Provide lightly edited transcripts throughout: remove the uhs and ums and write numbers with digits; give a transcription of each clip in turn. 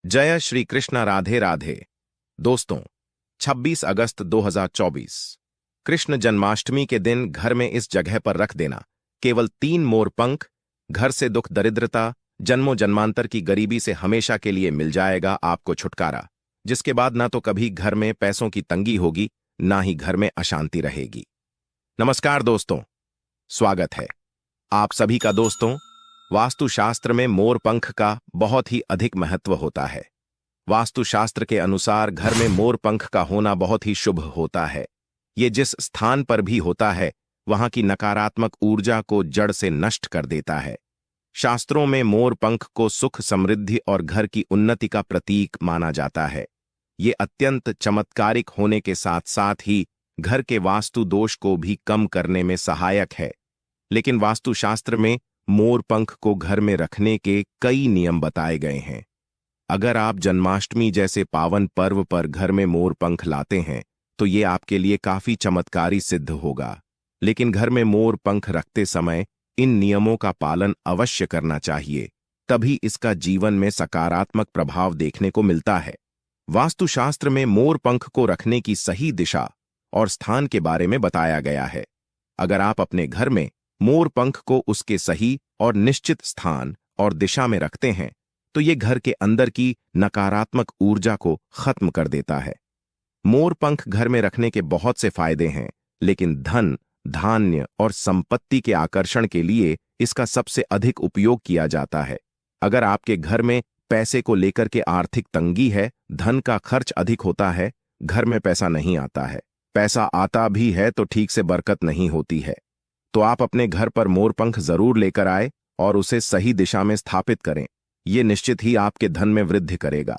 जय श्री कृष्ण। राधे राधे। दोस्तों, 26 अगस्त 2024 कृष्ण जन्माष्टमी के दिन घर में इस जगह पर रख देना केवल 3 मोर पंख, घर से दुख दरिद्रता जन्मों जन्मांतर की गरीबी से हमेशा के लिए मिल जाएगा आपको छुटकारा, जिसके बाद ना तो कभी घर में पैसों की तंगी होगी, ना ही घर में अशांति रहेगी। नमस्कार दोस्तों, स्वागत है आप सभी का। दोस्तों, वास्तुशास्त्र में मोर पंख का बहुत ही अधिक महत्व होता है। वास्तुशास्त्र के अनुसार घर में मोर पंख का होना बहुत ही शुभ होता है। ये जिस स्थान पर भी होता है, वहां की नकारात्मक ऊर्जा को जड़ से नष्ट कर देता है। शास्त्रों में मोर पंख को सुख, समृद्धि और घर की उन्नति का प्रतीक माना जाता है। ये अत्यंत चमत्कारिक होने के साथ साथ ही घर के वास्तु दोष को भी कम करने में सहायक है। लेकिन वास्तुशास्त्र में मोर पंख को घर में रखने के कई नियम बताए गए हैं। अगर आप जन्माष्टमी जैसे पावन पर्व पर घर में मोर पंख लाते हैं, तो ये आपके लिए काफी चमत्कारी सिद्ध होगा। लेकिन घर में मोर पंख रखते समय इन नियमों का पालन अवश्य करना चाहिए, तभी इसका जीवन में सकारात्मक प्रभाव देखने को मिलता है। वास्तुशास्त्र में मोर पंख को रखने की सही दिशा और स्थान के बारे में बताया गया है। अगर आप अपने घर में मोर पंख को उसके सही और निश्चित स्थान और दिशा में रखते हैं, तो ये घर के अंदर की नकारात्मक ऊर्जा को खत्म कर देता है। मोर पंख घर में रखने के बहुत से फायदे हैं, लेकिन धन, धान्य और संपत्ति के आकर्षण के लिए इसका सबसे अधिक उपयोग किया जाता है। अगर आपके घर में पैसे को लेकर के आर्थिक तंगी है, धन का खर्च अधिक होता है, घर में पैसा नहीं आता है, पैसा आता भी है तो ठीक से बरकत नहीं होती है, तो आप अपने घर पर मोर पंख जरूर लेकर आए और उसे सही दिशा में स्थापित करें। ये निश्चित ही आपके धन में वृद्धि करेगा।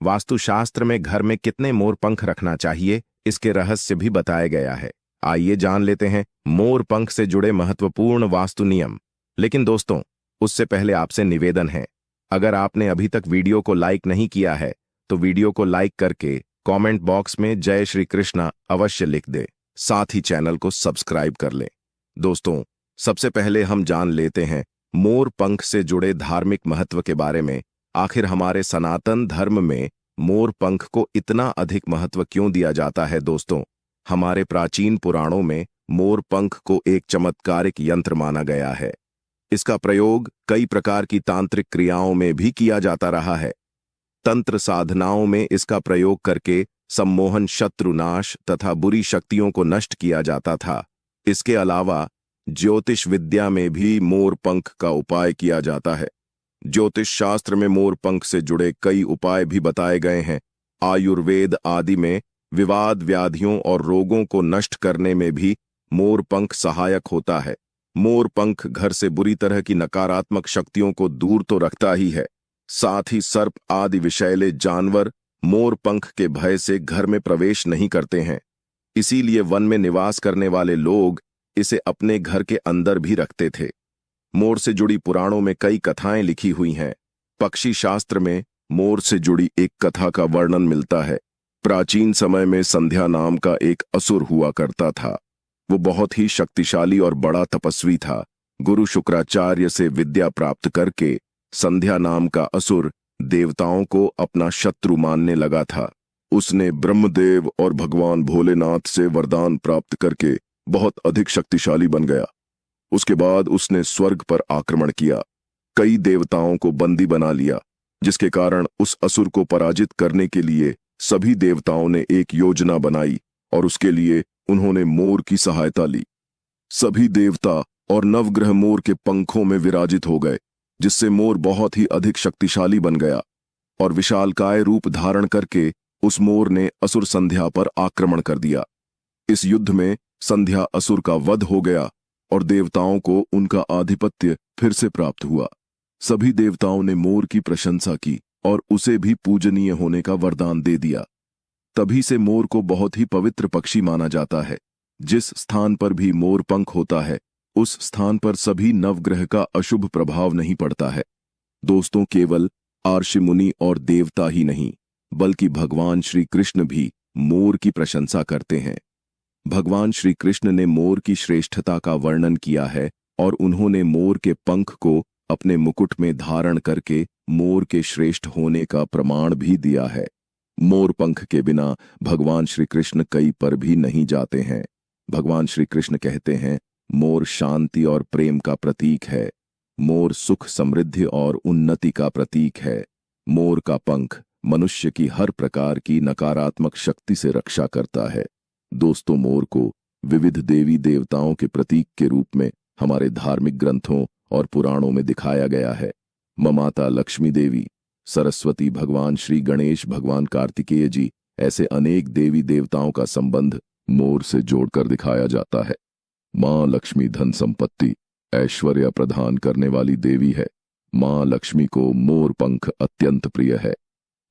वास्तुशास्त्र में घर में कितने मोर पंख रखना चाहिए, इसके रहस्य भी बताया गया है। आइए जान लेते हैं मोर पंख से जुड़े महत्वपूर्ण वास्तु नियम। लेकिन दोस्तों, उससे पहले आपसे निवेदन है, अगर आपने अभी तक वीडियो को लाइक नहीं किया है, तो वीडियो को लाइक करके कमेंट बॉक्स में जय श्री कृष्णा अवश्य लिख दे। साथ ही चैनल को सब्सक्राइब कर लें। दोस्तों, सबसे पहले हम जान लेते हैं मोर पंख से जुड़े धार्मिक महत्व के बारे में। आखिर हमारे सनातन धर्म में मोर पंख को इतना अधिक महत्व क्यों दिया जाता है? दोस्तों, हमारे प्राचीन पुराणों में मोर पंख को एक चमत्कारिक यंत्र माना गया है। इसका प्रयोग कई प्रकार की तांत्रिक क्रियाओं में भी किया जाता रहा है। तंत्र साधनाओं में इसका प्रयोग करके सम्मोहन, शत्रुनाश तथा बुरी शक्तियों को नष्ट किया जाता था। इसके अलावा ज्योतिष विद्या में भी मोर पंख का उपाय किया जाता है। ज्योतिष शास्त्र में मोर पंख से जुड़े कई उपाय भी बताए गए हैं। आयुर्वेद आदि में विवाद, व्याधियों और रोगों को नष्ट करने में भी मोर पंख सहायक होता है। मोर पंख घर से बुरी तरह की नकारात्मक शक्तियों को दूर तो रखता ही है, साथ ही सर्प आदि विषैले जानवर मोर पंख के भय से घर में प्रवेश नहीं करते हैं। इसीलिए वन में निवास करने वाले लोग इसे अपने घर के अंदर भी रखते थे। मोर से जुड़ी पुराणों में कई कथाएं लिखी हुई हैं। पक्षी शास्त्र में मोर से जुड़ी एक कथा का वर्णन मिलता है। प्राचीन समय में संध्या नाम का एक असुर हुआ करता था। वो बहुत ही शक्तिशाली और बड़ा तपस्वी था। गुरु शुक्राचार्य से विद्या प्राप्त करके संध्या नाम का असुर देवताओं को अपना शत्रु मानने लगा था। उसने ब्रह्मदेव और भगवान भोलेनाथ से वरदान प्राप्त करके बहुत अधिक शक्तिशाली बन गया। उसके बाद उसने स्वर्ग पर आक्रमण किया, कई देवताओं को बंदी बना लिया, जिसके कारण उस असुर को पराजित करने के लिए सभी देवताओं ने एक योजना बनाई और उसके लिए उन्होंने मोर की सहायता ली। सभी देवता और नवग्रह मोर के पंखों में विराजित हो गए, जिससे मोर बहुत ही अधिक शक्तिशाली बन गया और विशालकाय रूप धारण करके उस मोर ने असुर संध्या पर आक्रमण कर दिया। इस युद्ध में संध्या असुर का वध हो गया और देवताओं को उनका आधिपत्य फिर से प्राप्त हुआ। सभी देवताओं ने मोर की प्रशंसा की और उसे भी पूजनीय होने का वरदान दे दिया। तभी से मोर को बहुत ही पवित्र पक्षी माना जाता है। जिस स्थान पर भी मोर पंख होता है, उस स्थान पर सभी नवग्रह का अशुभ प्रभाव नहीं पड़ता है। दोस्तों, केवल आर्षि मुनि और देवता ही नहीं, बल्कि भगवान श्री कृष्ण भी मोर की प्रशंसा करते हैं। भगवान श्री कृष्ण ने मोर की श्रेष्ठता का वर्णन किया है और उन्होंने मोर के पंख को अपने मुकुट में धारण करके मोर के श्रेष्ठ होने का प्रमाण भी दिया है। मोर पंख के बिना भगवान श्री कृष्ण कहीं पर भी नहीं जाते हैं। भगवान श्री कृष्ण कहते हैं, मोर शांति और प्रेम का प्रतीक है। मोर सुख, समृद्धि और उन्नति का प्रतीक है। मोर का पंख मनुष्य की हर प्रकार की नकारात्मक शक्ति से रक्षा करता है। दोस्तों, मोर को विविध देवी देवताओं के प्रतीक के रूप में हमारे धार्मिक ग्रंथों और पुराणों में दिखाया गया है। माता लक्ष्मी देवी, सरस्वती, भगवान श्री गणेश, भगवान कार्तिकेय जी, ऐसे अनेक देवी देवताओं का संबंध मोर से जोड़कर दिखाया जाता है। मां लक्ष्मी धन संपत्ति, ऐश्वर्य प्रदान करने वाली देवी है। मां लक्ष्मी को मोर पंख अत्यंत प्रिय है।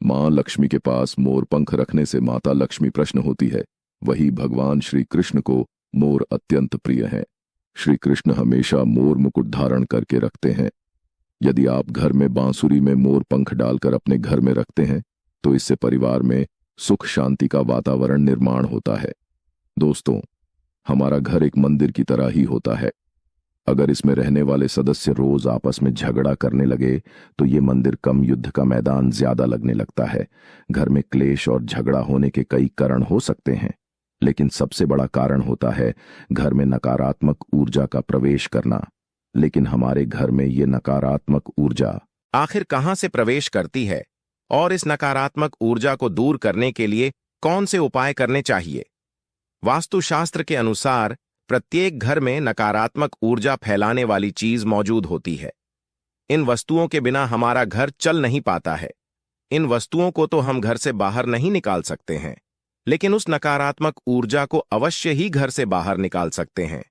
मां लक्ष्मी के पास मोर पंख रखने से माता लक्ष्मी प्रश्न होती है। वही भगवान श्री कृष्ण को मोर अत्यंत प्रिय है। श्री कृष्ण हमेशा मोर मुकुट धारण करके रखते हैं। यदि आप घर में बांसुरी में मोर पंख डालकर अपने घर में रखते हैं तो इससे परिवार में सुख शांति का वातावरण निर्माण होता है। दोस्तों, हमारा घर एक मंदिर की तरह ही होता है। अगर इसमें रहने वाले सदस्य रोज आपस में झगड़ा करने लगे तो ये मंदिर कम, युद्ध का मैदान ज्यादा लगने लगता है। घर में क्लेश और झगड़ा होने के कई कारण हो सकते हैं, लेकिन सबसे बड़ा कारण होता है घर में नकारात्मक ऊर्जा का प्रवेश करना। लेकिन हमारे घर में ये नकारात्मक ऊर्जा आखिर कहां से प्रवेश करती है और इस नकारात्मक ऊर्जा को दूर करने के लिए कौन से उपाय करने चाहिए? वास्तुशास्त्र के अनुसार प्रत्येक घर में नकारात्मक ऊर्जा फैलाने वाली चीज मौजूद होती है। इन वस्तुओं के बिना हमारा घर चल नहीं पाता है। इन वस्तुओं को तो हम घर से बाहर नहीं निकाल सकते हैं, लेकिन उस नकारात्मक ऊर्जा को अवश्य ही घर से बाहर निकाल सकते हैं।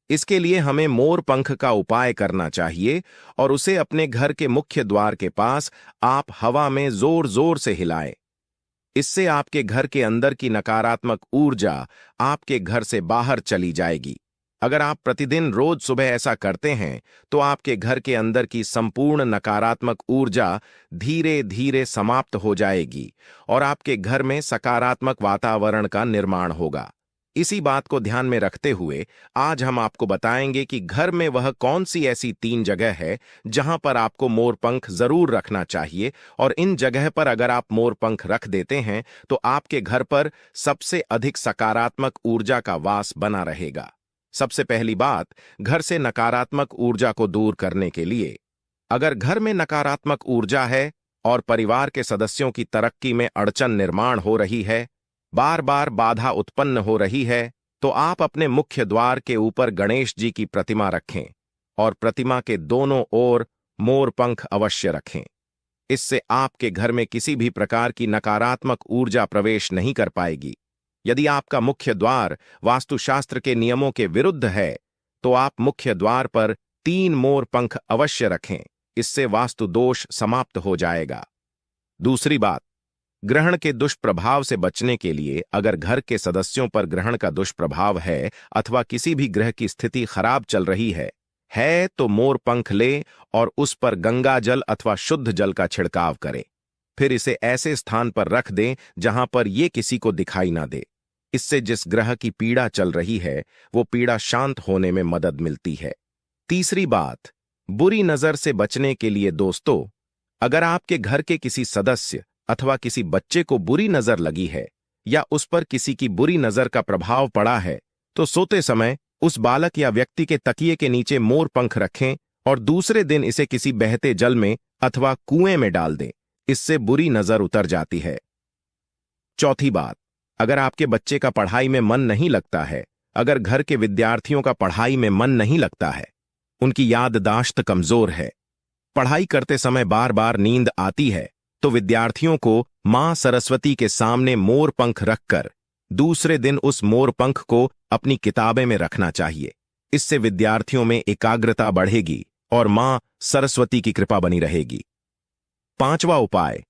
इसके लिए हमें मोर पंख का उपाय करना चाहिए और उसे अपने घर के मुख्य द्वार के पास आप हवा में जोर जोर से हिलाएं। इससे आपके घर के अंदर की नकारात्मक ऊर्जा आपके घर से बाहर चली जाएगी। अगर आप प्रतिदिन रोज सुबह ऐसा करते हैं तो आपके घर के अंदर की संपूर्ण नकारात्मक ऊर्जा धीरे धीरे समाप्त हो जाएगी और आपके घर में सकारात्मक वातावरण का निर्माण होगा। इसी बात को ध्यान में रखते हुए आज हम आपको बताएंगे कि घर में वह कौन सी ऐसी 3 जगह है जहां पर आपको मोर पंख जरूर रखना चाहिए, और इन जगह पर अगर आप मोर पंख रख देते हैं तो आपके घर पर सबसे अधिक सकारात्मक ऊर्जा का वास बना रहेगा। सबसे पहली बात, घर से नकारात्मक ऊर्जा को दूर करने के लिए अगर घर में नकारात्मक ऊर्जा है और परिवार के सदस्यों की तरक्की में अड़चन निर्माण हो रही है, बार बार बाधा उत्पन्न हो रही है, तो आप अपने मुख्य द्वार के ऊपर गणेश जी की प्रतिमा रखें और प्रतिमा के दोनों ओर मोर पंख अवश्य रखें। इससे आपके घर में किसी भी प्रकार की नकारात्मक ऊर्जा प्रवेश नहीं कर पाएगी। यदि आपका मुख्य द्वार वास्तुशास्त्र के नियमों के विरुद्ध है तो आप मुख्य द्वार पर 3 मोर पंख अवश्य रखें। इससे वास्तु दोष समाप्त हो जाएगा। दूसरी बात, ग्रहण के दुष्प्रभाव से बचने के लिए अगर घर के सदस्यों पर ग्रहण का दुष्प्रभाव है अथवा किसी भी ग्रह की स्थिति खराब चल रही है तो मोर पंख ले और उस पर गंगा जल अथवा शुद्ध जल का छिड़काव करें। फिर इसे ऐसे स्थान पर रख दें जहां पर ये किसी को दिखाई ना दे। इससे जिस ग्रह की पीड़ा चल रही है वो पीड़ा शांत होने में मदद मिलती है। तीसरी बात, बुरी नजर से बचने के लिए दोस्तों, अगर आपके घर के किसी सदस्य अथवा किसी बच्चे को बुरी नजर लगी है या उस पर किसी की बुरी नजर का प्रभाव पड़ा है तो सोते समय उस बालक या व्यक्ति के तकिए के नीचे मोर पंख रखें और दूसरे दिन इसे किसी बहते जल में अथवा कुएं में डाल दें। इससे बुरी नजर उतर जाती है। चौथी बात, अगर आपके बच्चे का पढ़ाई में मन नहीं लगता है, अगर घर के विद्यार्थियों का पढ़ाई में मन नहीं लगता है, उनकी याददाश्त कमजोर है, पढ़ाई करते समय बार बार नींद आती है, तो विद्यार्थियों को मां सरस्वती के सामने मोर पंख रखकर दूसरे दिन उस मोर पंख को अपनी किताबें में रखना चाहिए। इससे विद्यार्थियों में एकाग्रता बढ़ेगी और मां सरस्वती की कृपा बनी रहेगी। 5वां उपाय,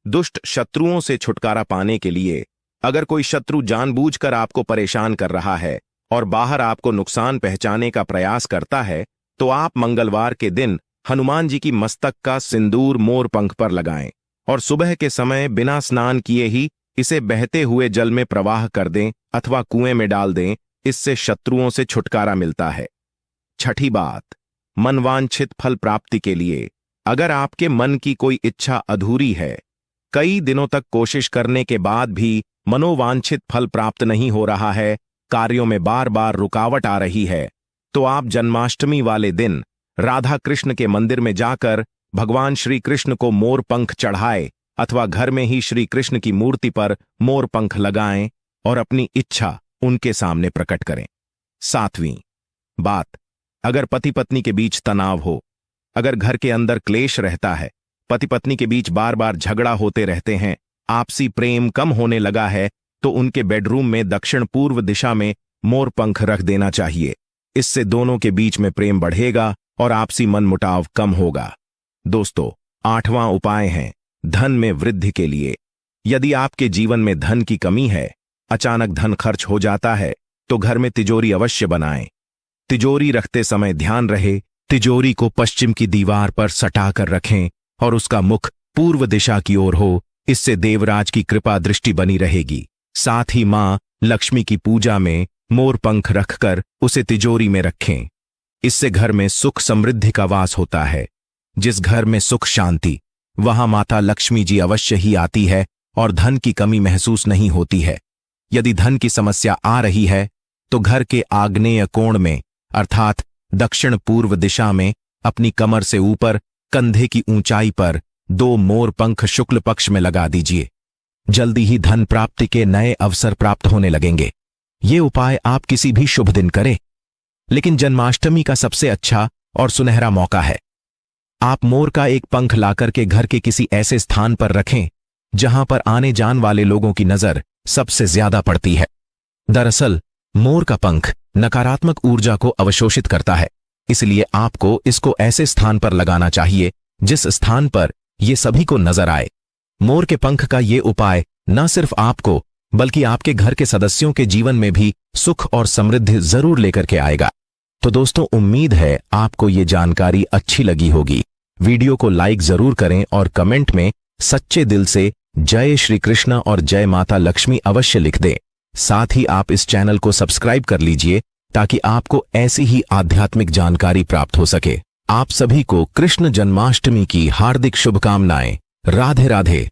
दुष्ट शत्रुओं से छुटकारा पाने के लिए अगर कोई शत्रु जानबूझकर आपको परेशान कर रहा है और बाहर आपको नुकसान पहुंचाने का प्रयास करता है तो आप मंगलवार के दिन हनुमान जी की मस्तक का सिंदूर मोर पंख पर लगाएं और सुबह के समय बिना स्नान किए ही इसे बहते हुए जल में प्रवाह कर दें अथवा कुएं में डाल दें। इससे शत्रुओं से छुटकारा मिलता है। छठी बात, मनवांछित फल प्राप्ति के लिए अगर आपके मन की कोई इच्छा अधूरी है, कई दिनों तक कोशिश करने के बाद भी मनोवांछित फल प्राप्त नहीं हो रहा है, कार्यों में बार बार रुकावट आ रही है, तो आप जन्माष्टमी वाले दिन राधा कृष्ण के मंदिर में जाकर भगवान श्री कृष्ण को मोर पंख चढ़ाए अथवा घर में ही श्री कृष्ण की मूर्ति पर मोर पंख लगाएं और अपनी इच्छा उनके सामने प्रकट करें। 7वीं बात, अगर पति पत्नी के बीच तनाव हो, अगर घर के अंदर क्लेश रहता है, पति पत्नी के बीच बार बार झगड़ा होते रहते हैं, आपसी प्रेम कम होने लगा है, तो उनके बेडरूम में दक्षिण पूर्व दिशा में मोर पंख रख देना चाहिए। इससे दोनों के बीच में प्रेम बढ़ेगा और आपसी मनमुटाव कम होगा। दोस्तों, 8वां उपाय है धन में वृद्धि के लिए। यदि आपके जीवन में धन की कमी है, अचानक धन खर्च हो जाता है, तो घर में तिजोरी अवश्य बनाएं। तिजोरी रखते समय ध्यान रहे, तिजोरी को पश्चिम की दीवार पर सटा कर रखें और उसका मुख पूर्व दिशा की ओर हो। इससे देवराज की कृपा दृष्टि बनी रहेगी। साथ ही मां लक्ष्मी की पूजा में मोर पंख रखकर उसे तिजोरी में रखें। इससे घर में सुख समृद्धि का वास होता है। जिस घर में सुख शांति, वहां माता लक्ष्मी जी अवश्य ही आती है और धन की कमी महसूस नहीं होती है। यदि धन की समस्या आ रही है, तो घर के आग्नेय कोण में अर्थात दक्षिण पूर्व दिशा में अपनी कमर से ऊपर कंधे की ऊंचाई पर 2 मोर पंख शुक्ल पक्ष में लगा दीजिए। जल्दी ही धन प्राप्ति के नए अवसर प्राप्त होने लगेंगे। ये उपाय आप किसी भी शुभ दिन करें, लेकिन जन्माष्टमी का सबसे अच्छा और सुनहरा मौका है। आप मोर का एक पंख लाकर के घर के किसी ऐसे स्थान पर रखें जहां पर आने जाने वाले लोगों की नजर सबसे ज्यादा पड़ती है। दरअसल मोर का पंख नकारात्मक ऊर्जा को अवशोषित करता है, इसलिए आपको इसको ऐसे स्थान पर लगाना चाहिए जिस स्थान पर ये सभी को नजर आए। मोर के पंख का ये उपाय न सिर्फ आपको बल्कि आपके घर के सदस्यों के जीवन में भी सुख और समृद्धि जरूर लेकर के आएगा। तो दोस्तों, उम्मीद है आपको ये जानकारी अच्छी लगी होगी। वीडियो को लाइक जरूर करें और कमेंट में सच्चे दिल से जय श्री कृष्ण और जय माता लक्ष्मी अवश्य लिख दें। साथ ही आप इस चैनल को सब्सक्राइब कर लीजिए ताकि आपको ऐसी ही आध्यात्मिक जानकारी प्राप्त हो सके। आप सभी को कृष्ण जन्माष्टमी की हार्दिक शुभकामनाएं। राधे राधे।